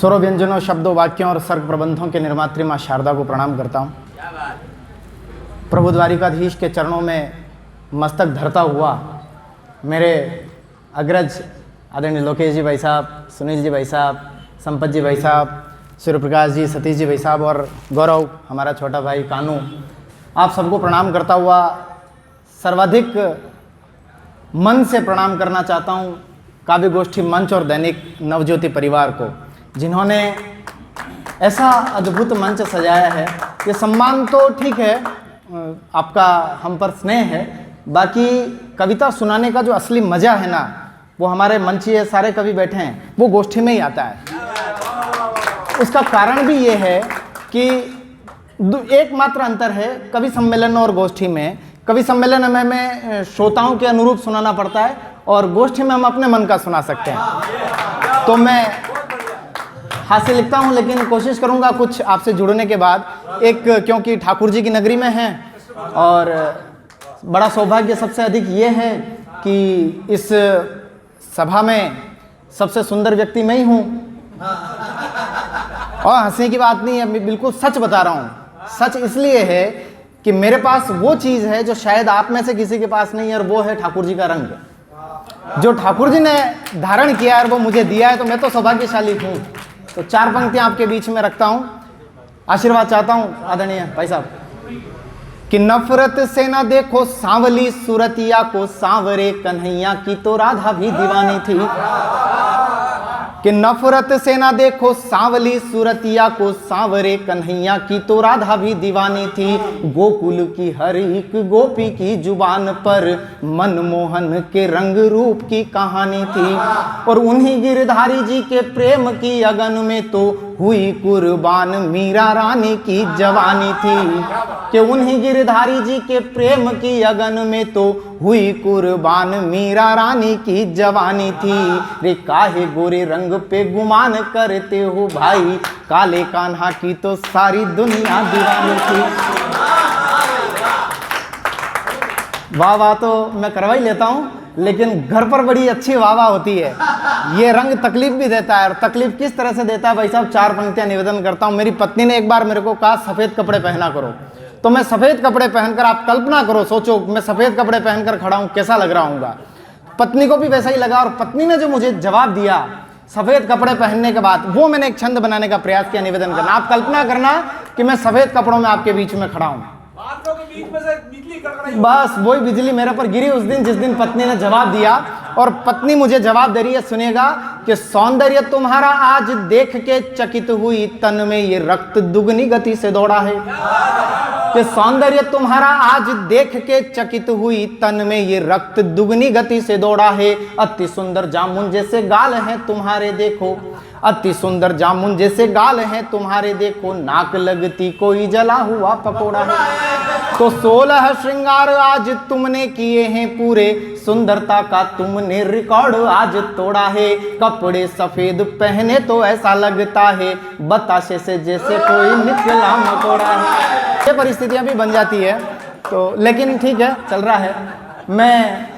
स्वरों, व्यंजनों, शब्दों, वाक्यों और सर्ग प्रबंधों के निर्मात्री माँ शारदा को प्रणाम करता हूँ। प्रभु द्वारिकाधीश के चरणों में मस्तक धरता हुआ मेरे अग्रज आदरणीय लोकेश जी भाई साहब, सुनील जी भाई साहब, संपत जी भाई साहब, सूर्य प्रकाश जी, सतीश जी भाई साहब और गौरव हमारा छोटा भाई कानू, आप सबको प्रणाम करता हुआ सर्वाधिक मन से प्रणाम करना चाहता हूँ काव्य गोष्ठी मंच और दैनिक नवज्योति परिवार को, जिन्होंने ऐसा अद्भुत मंच सजाया है। ये सम्मान तो ठीक है, आपका हम पर स्नेह है, बाकी कविता सुनाने का जो असली मज़ा है ना, वो हमारे मंचीय सारे कवि बैठे हैं, वो गोष्ठी में ही आता है। उसका कारण भी ये है कि एकमात्र अंतर है कवि सम्मेलन और गोष्ठी में। कवि सम्मेलन में हमें श्रोताओं के अनुरूप सुनाना पड़ता है और गोष्ठी में हम अपने मन का सुना सकते हैं। तो मैं हाथ से लिखता हूँ, लेकिन कोशिश करूँगा कुछ आपसे जुड़ने के बाद, क्योंकि ठाकुर जी की नगरी में हैं और बड़ा सौभाग्य सबसे अधिक ये है कि इस सभा में सबसे सुंदर व्यक्ति मैं ही हूँ। और हंसने की बात नहीं है, मैं बिल्कुल सच बता रहा हूँ। सच इसलिए है कि मेरे पास वो चीज़ है जो शायद आप में से किसी के पास नहीं है, और वो है ठाकुर जी का रंग, जो ठाकुर जी ने धारण किया है और वो मुझे दिया है। तो मैं तो सौभाग्यशाली हूँ। तो चार पंक्तियाँ आपके बीच में रखता हूँ, आशीर्वाद चाहता हूँ आदरणीय भाई साहब कि नफरत से न देखो सांवली सूरतिया को, सांवरे कन्हैया की तो राधा भी दीवानी थी। कि नफरत से ना देखो सांवली सूरतिया को, सांवरे कन्हैया की तो राधा भी दीवानी थी। गोकुल की हर एक गोपी की जुबान पर मनमोहन के रंग रूप की कहानी थी। और उन्हीं गिरधारी जी के प्रेम की अगन में तो हुई कुर्बान मीरा रानी की जवानी थी। कि उन्हीं गिरधारी जी के प्रेम की अगन में तो हुई कुर्बान मीरा रानी की जवानी थी। रे काहे गोरे रंग पे गुमान करते हो भाई, काले कान्हा की तो सारी दुनिया दीवानी थी। वाह वाह तो मैं करवा ही लेता हूँ, लेकिन घर पर बड़ी अच्छी वाह वाह होती है। ये रंग तकलीफ भी देता है, और तकलीफ किस तरह से देता है भाई साहब, चार पंक्तियां निवेदन करता हूँ। मेरी पत्नी ने एक बार मेरे को कहा सफ़ेद कपड़े पहना करो, तो मैं सफ़ेद कपड़े पहनकर, आप कल्पना करो, सोचो मैं सफ़ेद कपड़े पहनकर खड़ा हूँ, कैसा लग रहा हूँगा। पत्नी को भी वैसा ही लगा, और पत्नी ने जो मुझे जवाब दिया सफ़ेद कपड़े पहनने के बाद, वो मैंने एक छंद बनाने का प्रयास किया, निवेदन करना। आप कल्पना करना कि मैं सफ़ेद कपड़ों में आपके बीच में खड़ा हूँ। बस वही बिजली मेरे पर गिरी उस दिन जिस दिन पत्नी ने जवाब दिया। और पत्नी मुझे जवाब दे रही है, सुनिएगा कि सौंदर्य तुम्हारा आज देख के चकित हुई, तन में ये रक्त दुगनी गति से दौड़ा है। कि सौंदर्य तुम्हारा आज देख के चकित हुई, तन में ये रक्त दुगनी गति से दौड़ा है। अति सुंदर जामुन जैसे गाल हैं तुम्हारे देखो, अति सुंदर जामुन जैसे गाल हैं तुम्हारे देखो, नाक लगती कोई जला हुआ पकोड़ा है। तो 16 श्रृंगार आज तुमने किए हैं पूरे, सुंदरता का तुमने रिकॉर्ड आज तोड़ा है। कपड़े सफेद पहने तो ऐसा लगता है, बताशे से जैसे कोई निकला मकोड़ा है। ये परिस्थितियां भी बन जाती है, तो लेकिन ठीक है, चल रहा है। मैं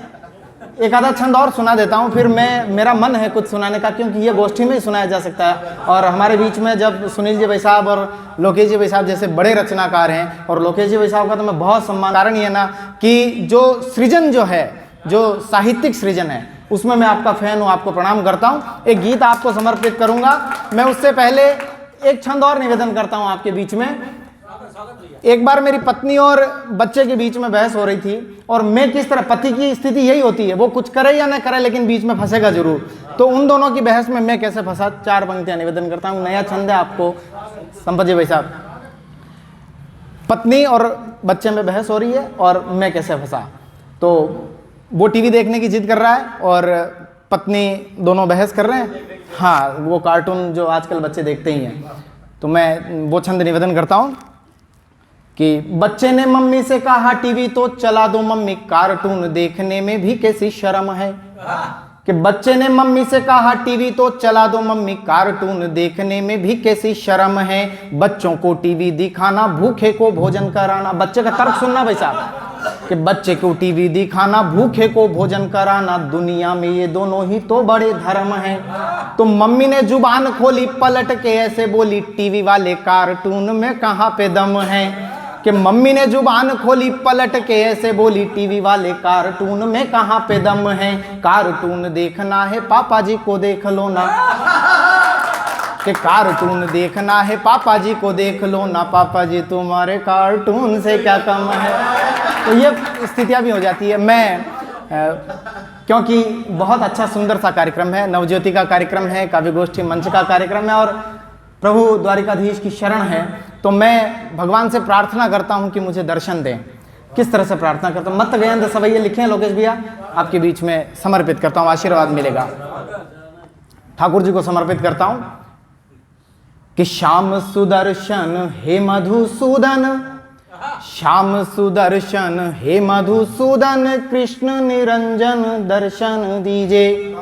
एक आधा छंद और सुना देता हूँ, फिर मेरा मन है कुछ सुनाने का, क्योंकि ये गोष्ठी में ही सुनाया जा सकता है। और हमारे बीच में जब सुनील जी भाई साहब और लोकेश जी भाई साहब जैसे बड़े रचनाकार हैं, और लोकेश जी भाई साहब का तो मैं बहुत सम्मान, कारण ये ना कि जो सृजन जो है, जो साहित्यिक सृजन है, उसमें मैं आपका फैन हूँ, आपको प्रणाम करता हूँ। एक गीत आपको समर्पित करूँगा। मैं उससे पहले एक छंद और निवेदन करता हूँ आपके बीच में। एक बार मेरी पत्नी और बच्चे के बीच में बहस हो रही थी, और मैं किस तरह, पति की स्थिति यही होती है, वो कुछ करे या न करे लेकिन बीच में फंसेगा जरूर। तो उन दोनों की बहस में मैं कैसे फंसा, चार पंक्तियां निवेदन करता हूँ। नया छंद है आपको, संपत जी भाई साहब। पत्नी और बच्चे में बहस हो रही है और मैं कैसे फंसा। तो वो टीवी देखने की जिद कर रहा है और पत्नी, दोनों बहस कर रहे हैं। हाँ, वो कार्टून जो आजकल बच्चे देखते ही हैं। तो मैं वो छंद निवेदन करता हूँ कि बच्चे ने मम्मी से कहा टीवी तो चला दो मम्मी, कार्टून देखने में भी कैसी शर्म है। कि बच्चे ने मम्मी से कहा टीवी तो चला दो मम्मी, कार्टून देखने में भी कैसी शर्म है। बच्चों को टीवी दिखाना, भूखे को भोजन कराना। बच्चे का तर्क सुनना भाई साहब। कि बच्चे को टीवी दिखाना, भूखे को भोजन कराना, दुनिया में ये दोनों ही तो बड़े धर्म हैं। तो मम्मी ने जुबान खोली, पलट के ऐसे बोली, टीवी वाले कार्टून में कहाँ पे दम है। कि मम्मी ने जुबान खोली, पलट के ऐसे बोली, टीवी वाले कार्टून में कहाँ पे दम है। कार्टून देखना है पापा जी को देख लो ना, कि कार्टून देखना है पापा जी को देख लो ना, पापा जी तुम्हारे कार्टून से क्या कम है। तो ये स्थितियाँ भी हो जाती है। मैं क्योंकि बहुत अच्छा सुंदर सा कार्यक्रम है, नवज्योति का कार्यक्रम है, काव्य गोष्ठी मंच का कार्यक्रम है और प्रभु द्वारिकाधीश की शरण है, तो मैं भगवान से प्रार्थना करता हूँ कि मुझे दर्शन दें। किस तरह से प्रार्थना करता हूँ? मत गयंद सवैये लिखे हैं लोकेश भैया, आपके बीच में समर्पित करता हूँ, आशीर्वाद मिलेगा। ठाकुर जी को समर्पित करता हूँ कि श्याम सुदर्शन हे मधुसूदन, श्याम सुदर्शन हे मधुसूदन, कृष्ण निरंजन दर्शन दीजिए।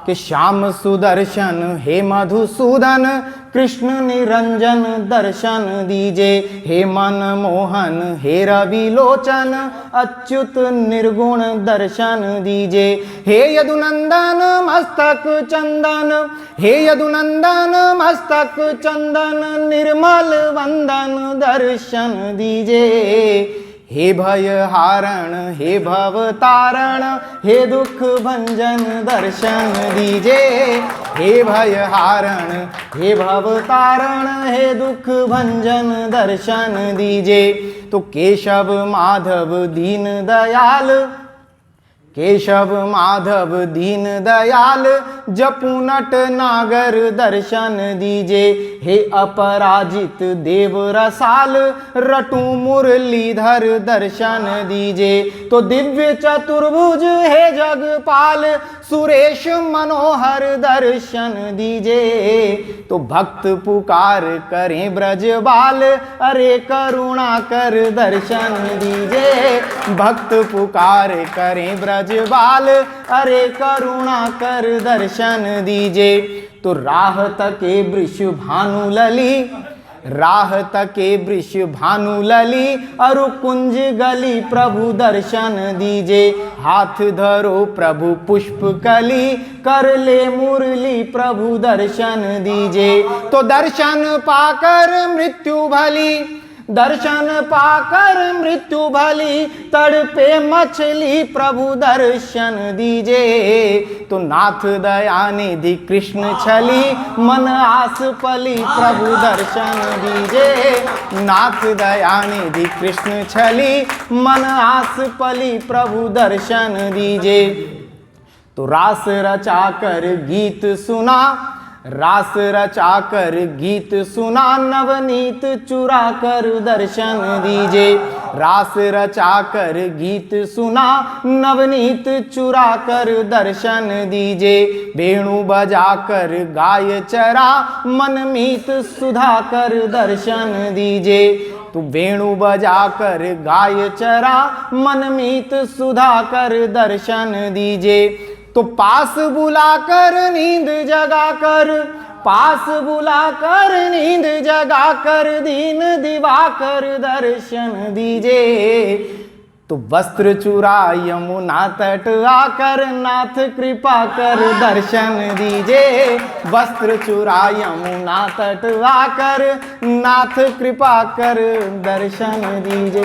कि श्याम सुदर्शन हे मधुसूदन, कृष्ण निरंजन दर्शन दीजिए। हे मनमोहन हे रवि लोचन, अच्युत निर्गुण दर्शन दीजिए। हे यदुनंदन मस्तक चंदन, हे यदुनंदन मस्तक चंदन, निर्मल वंदन दर्शन दीजिए। हे भय हारण हे भव तारण, हे दुख भंजन दर्शन दीजिए। हे भय हारण हे भव तारण, हे दुख भंजन दर्शन दीजिए। तो केशव माधव दीन दयाल, केशव माधव दीन दयाल, जपू नट नागर दर्शन दीजिए। हे अपराजित देव रसाल, रटू मुरलीधर दर्शन दीजिए। तो दिव्य चतुर्भुज हे जगपाल, सुरेश मनोहर दर्शन दीजिए। तो भक्त पुकार करें ब्रजबाल, अरे करुणा कर दर्शन दीजिए। भक्त पुकार करें ब्रजबाल, अरे करुणा कर दर्शन दीजिए। तो राह तके वृष भानु लली, राह तके वृष भानु लली, अरु कुंज गली प्रभु दर्शन दीजिए। हाथ धरो प्रभु पुष्प कली, कर ले मुरली प्रभु दर्शन दीजिए। तो दर्शन पाकर मृत्यु भली, दर्शन पाकर मृत्यु भली, तड़पे मछली प्रभु दर्शन दीजिए। तो नाथ दयानिधि कृष्ण छली, मन आस पली प्रभु दर्शन दीजिए। नाथ दयानिधि कृष्ण छली, मन आस पली प्रभु दर्शन दीजिए। तो रास रचा कर गीत सुना, रास रचा कर गीत सुना, नवनीत चुरा कर दर्शन दीजिए। रास रचा कर गीत सुना, नवनीत चुरा कर दर्शन दीजिए। वेणु बजा कर गाय चरा, मनमीत सुधा कर दर्शन दीजिए। तो वेणु बजा कर गाय चरा, मनमीत सुधा कर दर्शन दीजिए। तो पास बुलाकर नींद जगा कर, पास बुलाकर नींद जगा कर, दीन दिवाकर दर्शन दीजिए। तो वस्त्र चुरा यमुना तट आकर, नाथ कृपा कर दर्शन दीजिए। वस्त्र चुरा यमुना तट आकर, नाथ कृपा कर दर्शन दीजिए।